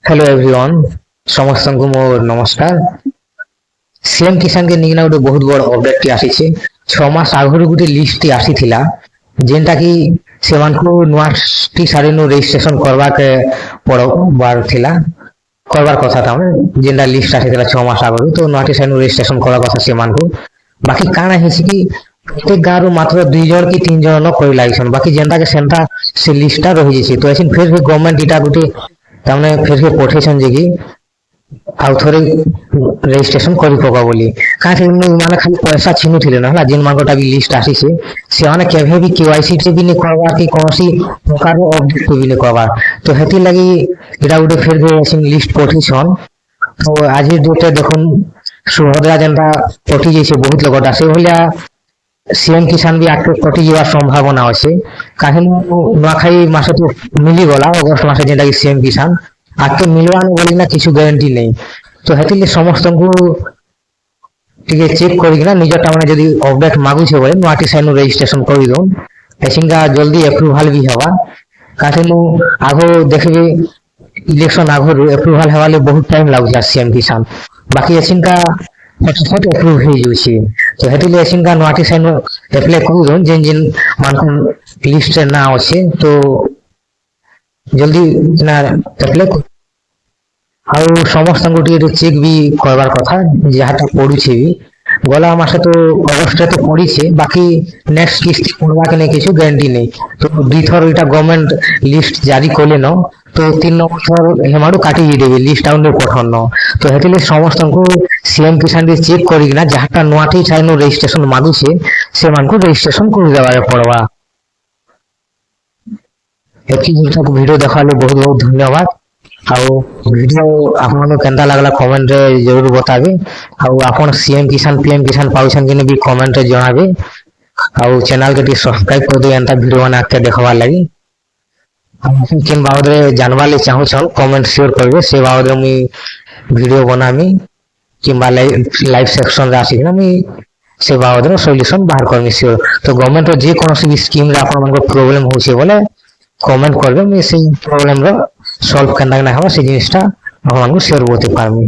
Hello everyone समस्त को मोर नमस्कार। सीएम किसान के निकना गोटे बहुत बड़ अपडेट टी आसी 6 मास आगु गोटे लिस्ट टी आसी थिला जेनटा कि सेमानकु नुआ टी सारे नु रजिस्ट्रेशन करबा के पड़बार थिला करबार कथा था जेनटा लिस्ट आसी थिला 6 मास आगु तो नुआ टी सारे नु रजिस्ट्रेशन करबा कथा सेमानकु बाकी काना हेसी कि प्रत्येक गाँव रु मात्र 2 जन कि 3 जन कर लागिसन बाकी जेनटा के सेंटा से लिस्टटा रही जैसे तो ऐसे फिर भी गवर्नमेंट इटा गोटे तामने फिर के पठेसन जे कि आउ थोड़े रजिस्ट्रेशन करी पका बोली काहे माने खाली पैसा छिनु थिले ना जिन मानकोटा भी लिस्ट आसी से माने केभे भी केवाईसी से भी नहीं करवा कि कोनसी प्रकार रो अपडेट को भी नहीं करवा तो हेती लगी एटा उडे फिर जे ऐसे लिस्ट पठेसन तो आज डेट देखुन सुभद्रा जनता पठी जैसे बहुत लोगटा से भलिया सीएम किसान भी आके कटि जीवार संभावना अच्छे काहे नुआखाई मासे तो मिली गला अगस्त मासे जेनटा कि सीएम किसान आके मिलवा बोली ना किछु गारंटी नहीं तो हेतिले समस्त को टिके चेक करिना निजटा माने जदी अपडेट मागु छे बोले नुआटी साइनो रजिस्ट्रेशन करि दो एसिंगा जल्दी अप्रूवल भी हवा काहे आगो देखबे इलेक्शन आगो अप्रूवल हेवाले बहुत टाइम लागुला सीएम किसान बाकी एसिंगा फटाफट अप्रूव हो जाउछी तो हेतिले एसिंगा नुआटी साइनो अप्लाई करि दो जिन जिन मानकन लिस्ट ना अछि तो जल्दी ना अप्लाई आउ समस्त गोटे चेक भी करबार कथा जहाटा पड़ुछे भी गला मासे तो अगस्त तो पड़ी बाकी नेक्स्ट किस्त पड़वा के नहीं किछु गारंटी नहीं तो दुई थर इटा गवर्नमेंट लिस्ट जारी कले न तो 3 नंबर थर हेमाडू काटी देबे लिस्ट आउन रे पठन न तो हेतिले समस्त को सीएम किसान दे चेक करी ना जहाटा नुआठी छाइनो रजिस्ट्रेशन मागु छे से मान को रजिस्ट्रेशन कर देबा पड़वा एति वीडियो देखाले बहुत बहुत धन्यवाद आउ वीडियो आपन केंदा लागला कमेंट रे जरूर बताबे आउ आपन सीएम किसान पीएम किसान पाउछन कि भी कमेंट रे जणाबे आउ चैनल के सब्सक्राइब कर दे एंता वीडियो बना के देखवा लागि आपन किन बाबद रे जानवा ले चाहू छन कमेंट शेयर करबे से बाबद रे मी वीडियो बनामी किंबा लाइव सेक्शन रे आसी ना मी से बाबद रे सॉल्यूशन बाहर करमी श्योर तो गवर्नमेंट रो जे कोनोसी भी स्कीम रे आपन मन को प्रॉब्लम होछे बोले कमेंट करबे मी से प्रॉब्लम रो सॉल्व करना है से जिनिसटा आपन को शेयर होते पारमी।